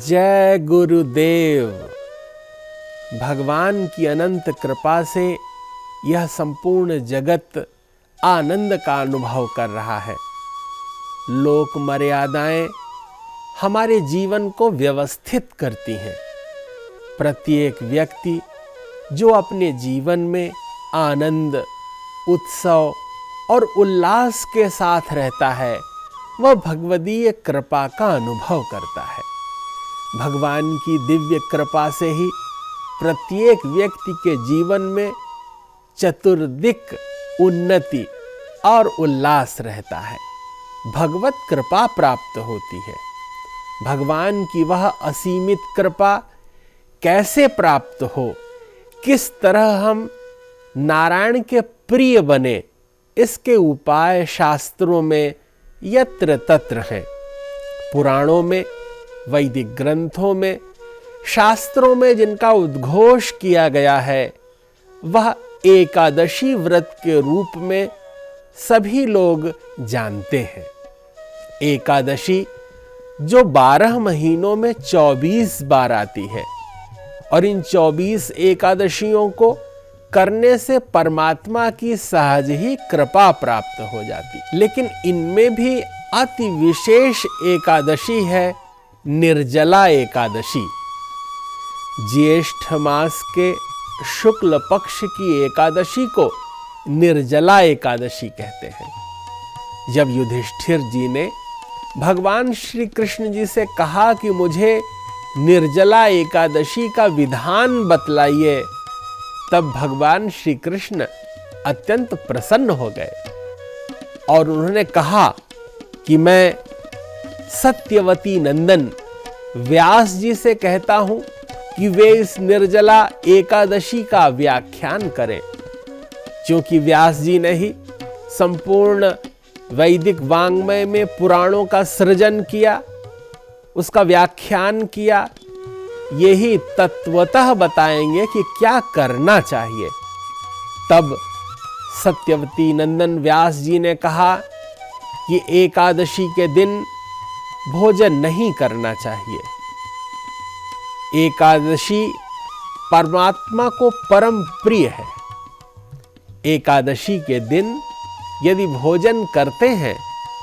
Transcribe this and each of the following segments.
जय गुरुदेव। भगवान की अनंत कृपा से यह संपूर्ण जगत आनंद का अनुभव कर रहा है। लोक मर्यादाएं हमारे जीवन को व्यवस्थित करती हैं। प्रत्येक व्यक्ति जो अपने जीवन में आनंद, उत्सव और उल्लास के साथ रहता है, वह भगवदीय कृपा का अनुभव करता है। भगवान की दिव्य कृपा से ही प्रत्येक व्यक्ति के जीवन में चतुर्दिक उन्नति और उल्लास रहता है। भगवत कृपा प्राप्त होती है। भगवान की वह असीमित कृपा कैसे प्राप्त हो, किस तरह हम नारायण के प्रिय बने, इसके उपाय शास्त्रों में यत्र तत्र हैं। पुराणों में, वैदिक ग्रंथों में, शास्त्रों में जिनका उद्घोष किया गया है, वह एकादशी व्रत के रूप में सभी लोग जानते हैं। एकादशी जो 12 महीनों में 24 बार आती है और इन 24 एकादशियों को करने से परमात्मा की सहज ही कृपा प्राप्त हो जाती। लेकिन इनमें भी अति विशेष एकादशी है निर्जला एकादशी। ज्येष्ठ मास के शुक्ल पक्ष की एकादशी को निर्जला एकादशी कहते हैं। जब युधिष्ठिर जी ने भगवान श्री कृष्ण जी से कहा कि मुझे निर्जला एकादशी का विधान बतलाइए, तब भगवान श्री कृष्ण अत्यंत प्रसन्न हो गए और उन्होंने कहा कि मैं सत्यवती नंदन व्यास जी से कहता हूं कि वे इस निर्जला एकादशी का व्याख्यान करें, क्योंकि व्यास जी ने ही संपूर्ण वैदिक वाङ्मय में पुराणों का सृजन किया, उसका व्याख्यान किया। यही तत्वतः बताएंगे कि क्या करना चाहिए। तब सत्यवती नंदन व्यास जी ने कहा कि एकादशी के दिन भोजन नहीं करना चाहिए। एकादशी परमात्मा को परम प्रिय है। एकादशी के दिन यदि भोजन करते हैं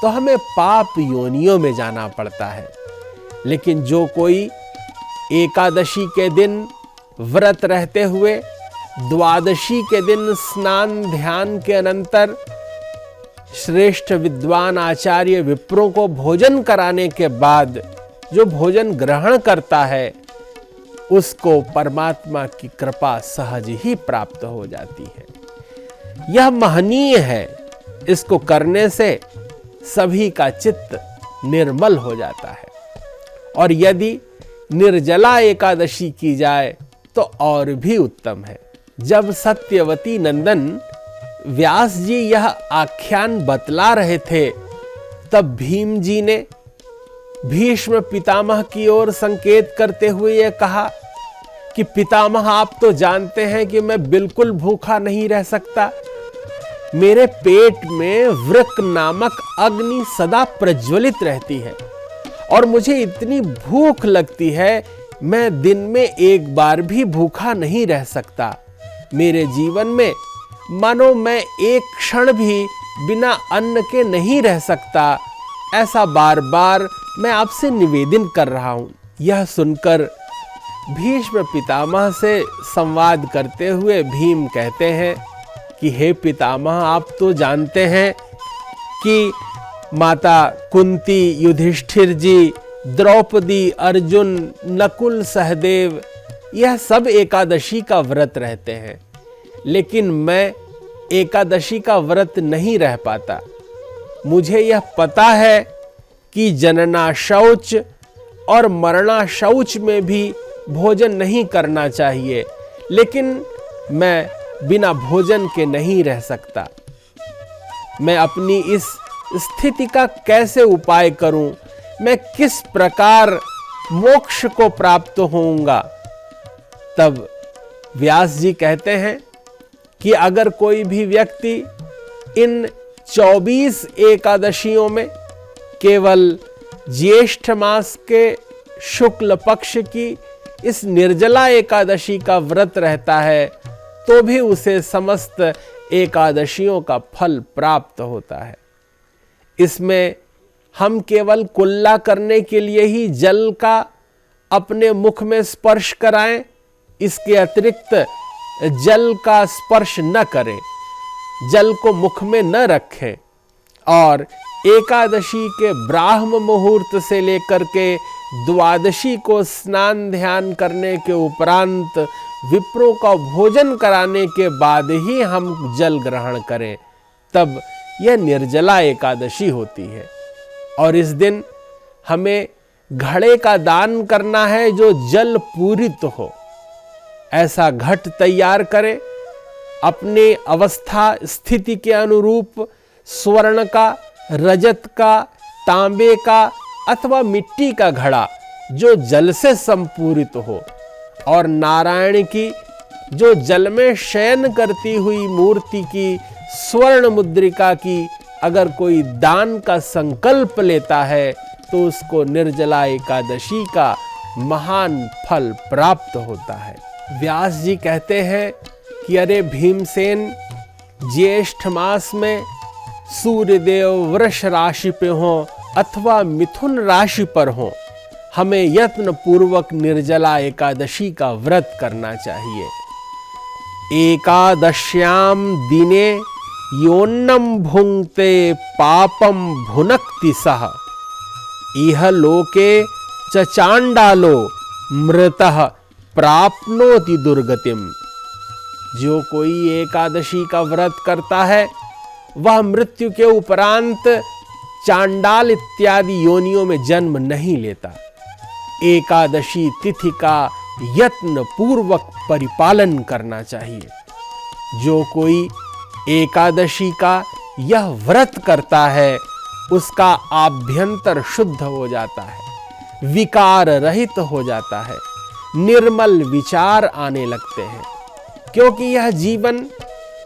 तो हमें पाप योनियों में जाना पड़ता है। लेकिन जो कोई एकादशी के दिन व्रत रहते हुए द्वादशी के दिन स्नान ध्यान के अनंतर श्रेष्ठ विद्वान आचार्य विप्रों को भोजन कराने के बाद जो भोजन ग्रहण करता है, उसको परमात्मा की कृपा सहज ही प्राप्त हो जाती है। यह महनीय है। इसको करने से सभी का चित्त निर्मल हो जाता है। और यदि निर्जला एकादशी की जाए तो और भी उत्तम है। जब सत्यवती नंदन व्यास जी यह आख्यान बतला रहे थे, तब भीम जी ने भीष्म पितामह की ओर संकेत करते हुए यह कहा कि पितामह, आप तो जानते हैं कि मैं बिल्कुल भूखा नहीं रह सकता। मेरे पेट में वृक नामक अग्नि सदा प्रज्वलित रहती है और मुझे इतनी भूख लगती है, मैं दिन में एक बार भी भूखा नहीं रह सकता। मेरे जीवन में मानो मैं एक क्षण भी बिना अन्न के नहीं रह सकता। ऐसा बार बार मैं आपसे निवेदन कर रहा हूं। यह सुनकर भीष्म पितामह से संवाद करते हुए भीम कहते हैं कि हे पितामह, आप तो जानते हैं कि माता कुंती, युधिष्ठिर जी, द्रौपदी, अर्जुन, नकुल, सहदेव, यह सब एकादशी का व्रत रहते हैं। लेकिन मैं एकादशी का व्रत नहीं रह पाता। मुझे यह पता है कि जनना शौच और मरना शौच में भी भोजन नहीं करना चाहिए, लेकिन मैं बिना भोजन के नहीं रह सकता। मैं अपनी इस स्थिति का कैसे उपाय करूं? मैं किस प्रकार मोक्ष को प्राप्त होऊंगा? तब व्यास जी कहते हैं कि अगर कोई भी व्यक्ति इन 24 एकादशियों में केवल ज्येष्ठ मास के शुक्ल पक्ष की इस निर्जला एकादशी का व्रत रहता है तो भी उसे समस्त एकादशियों का फल प्राप्त होता है। इसमें हम केवल कुल्ला करने के लिए ही जल का अपने मुख में स्पर्श कराएं, इसके अतिरिक्त जल का स्पर्श न करें, जल को मुख में न रखें और एकादशी के ब्राह्म मुहूर्त से लेकर के द्वादशी को स्नान ध्यान करने के उपरांत विप्रों का भोजन कराने के बाद ही हम जल ग्रहण करें, तब यह निर्जला एकादशी होती है। और इस दिन हमें घड़े का दान करना है जो जल पूरित हो। ऐसा घट तैयार करें, अपने अवस्था स्थिति के अनुरूप स्वर्ण का, रजत का, तांबे का अथवा मिट्टी का घड़ा जो जल से संपूरित हो, और नारायण की जो जल में शयन करती हुई मूर्ति की स्वर्ण मुद्रिका की अगर कोई दान का संकल्प लेता है तो उसको निर्जला एकादशी का महान फल प्राप्त होता है। व्यास जी कहते हैं कि अरे भीमसेन, ज्येष्ठ मास में सूर्यदेव वृष राशि पे हो अथवा मिथुन राशि पर हो, हमें यत्न पूर्वक निर्जला एकादशी का व्रत करना चाहिए। एकादश्याम दिने योन्नम भुंक्ते पापम भुनक्ति सह, इह लोके च चांडालो मृतः प्राप्नोति दुर्गतिम। जो कोई एकादशी का व्रत करता है वह मृत्यु के उपरांत चांडाल इत्यादि योनियों में जन्म नहीं लेता। एकादशी तिथि का यत्न पूर्वक परिपालन करना चाहिए। जो कोई एकादशी का यह व्रत करता है उसका आभ्यंतर शुद्ध हो जाता है, विकार रहित हो जाता है, निर्मल विचार आने लगते हैं। क्योंकि यह जीवन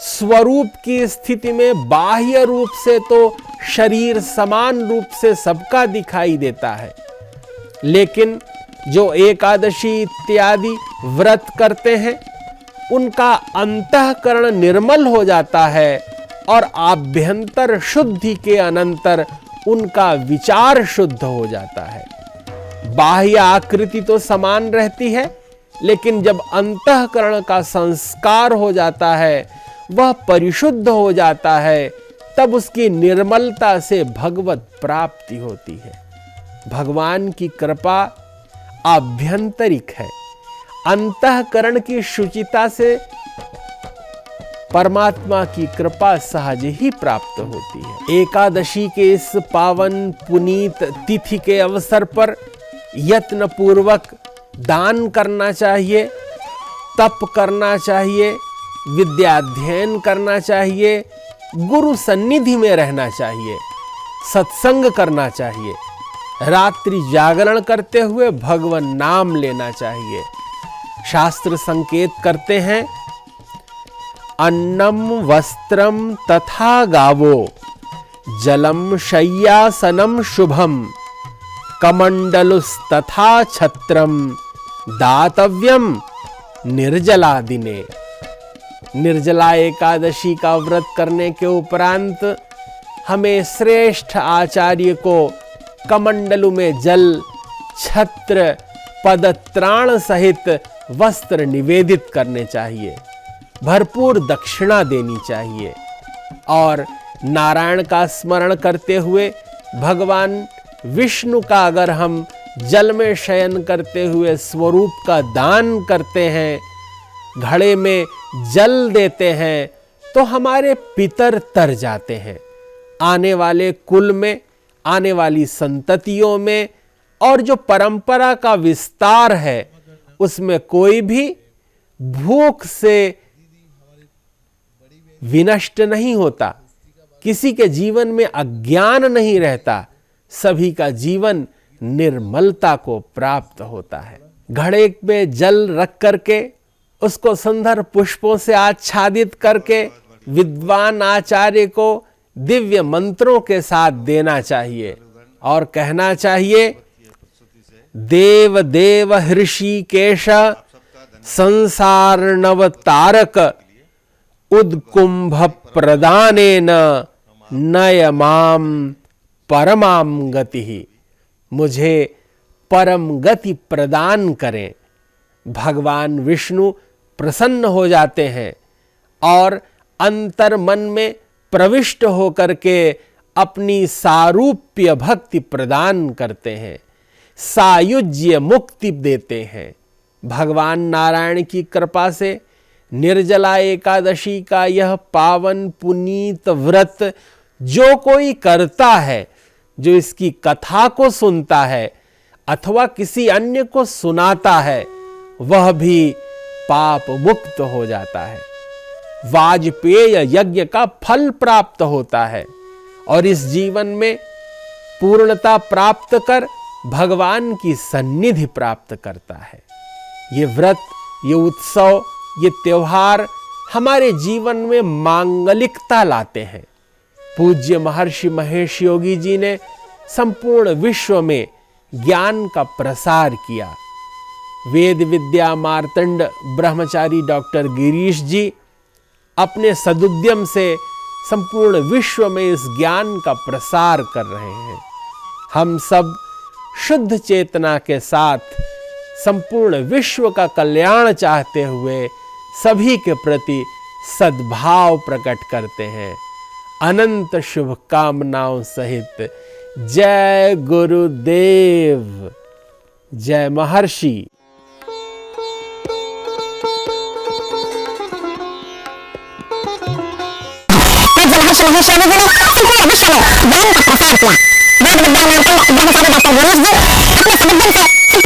स्वरूप की स्थिति में बाह्य रूप से तो शरीर समान रूप से सबका दिखाई देता है, लेकिन जो एकादशी इत्यादि व्रत करते हैं उनका अंतःकरण निर्मल हो जाता है और आभ्यंतर शुद्धि के अनंतर उनका विचार शुद्ध हो जाता है। बाह्य आकृति तो समान रहती है, लेकिन जब अंतःकरण का संस्कार हो जाता है, वह परिशुद्ध हो जाता है, तब उसकी निर्मलता से भगवत प्राप्ति होती है। भगवान की कृपा आभ्यंतरिक है, अंतःकरण की शुचिता से परमात्मा की कृपा सहज ही प्राप्त होती है। एकादशी के इस पावन पुनीत तिथि के अवसर पर यत्न पूर्वक दान करना चाहिए, तप करना चाहिए, विद्याध्ययन करना चाहिए, गुरु सन्निधि में रहना चाहिए, सत्संग करना चाहिए, रात्रि जागरण करते हुए भगवान नाम लेना चाहिए। शास्त्र संकेत करते हैं, अन्नम वस्त्रम तथा गावो जलम शय्यासनम शुभम कमंडलुस्तथा छत्रम दातव्यम निर्जला दिने। निर्जला एकादशी का व्रत करने के उपरांत हमें श्रेष्ठ आचार्य को कमंडलु में जल, छत्र, पदत्राण सहित वस्त्र निवेदित करने चाहिए, भरपूर दक्षिणा देनी चाहिए और नारायण का स्मरण करते हुए भगवान विष्णु का अगर हम जल में शयन करते हुए स्वरूप का दान करते हैं, घड़े में जल देते हैं, तो हमारे पितर तर जाते हैं। आने वाले कुल में, आने वाली संततियों में और जो परंपरा का विस्तार है उसमें कोई भी भूख से विनष्ट नहीं होता, किसी के जीवन में अज्ञान नहीं रहता, सभी का जीवन निर्मलता को प्राप्त होता है। घड़े में जल रख करके उसको सुंदर पुष्पों से आच्छादित करके विद्वान आचार्य को दिव्य मंत्रों के साथ देना चाहिए और कहना चाहिए, देव देव हृषिकेश संसारनवतारक उद्कुंभ प्रदानेन नय माम परमाम गति। मुझे परम गति प्रदान करें। भगवान विष्णु प्रसन्न हो जाते हैं और अंतर मन में प्रविष्ट होकर के अपनी सारूप्य भक्ति प्रदान करते हैं, सायुज्य मुक्ति देते हैं। भगवान नारायण की कृपा से निर्जला एकादशी का यह पावन पुनीत व्रत जो कोई करता है, जो इसकी कथा को सुनता है अथवा किसी अन्य को सुनाता है, वह भी पाप मुक्त हो जाता है। वाजपेय यज्ञ का फल प्राप्त होता है और इस जीवन में पूर्णता प्राप्त कर भगवान की सन्निधि प्राप्त करता है। ये व्रत, ये उत्सव, ये त्योहार हमारे जीवन में मांगलिकता लाते हैं। पूज्य महर्षि महेश योगी जी ने संपूर्ण विश्व में ज्ञान का प्रसार किया। वेद विद्या मार्तंड ब्रह्मचारी डॉक्टर गिरीश जी अपने सदुद्यम से संपूर्ण विश्व में इस ज्ञान का प्रसार कर रहे हैं। हम सब शुद्ध चेतना के साथ संपूर्ण विश्व का कल्याण चाहते हुए सभी के प्रति सद्भाव प्रकट करते हैं। अनंत शुभकामनाओं सहित जय गुरुदेव, जय महर्षि। संपूर्ण विश्व में ज्ञान का प्रसार किया। वेद विद्या मार्तंड ब्रह्मचारी डॉक्टर गिरीश जी अपने सदुद्यम से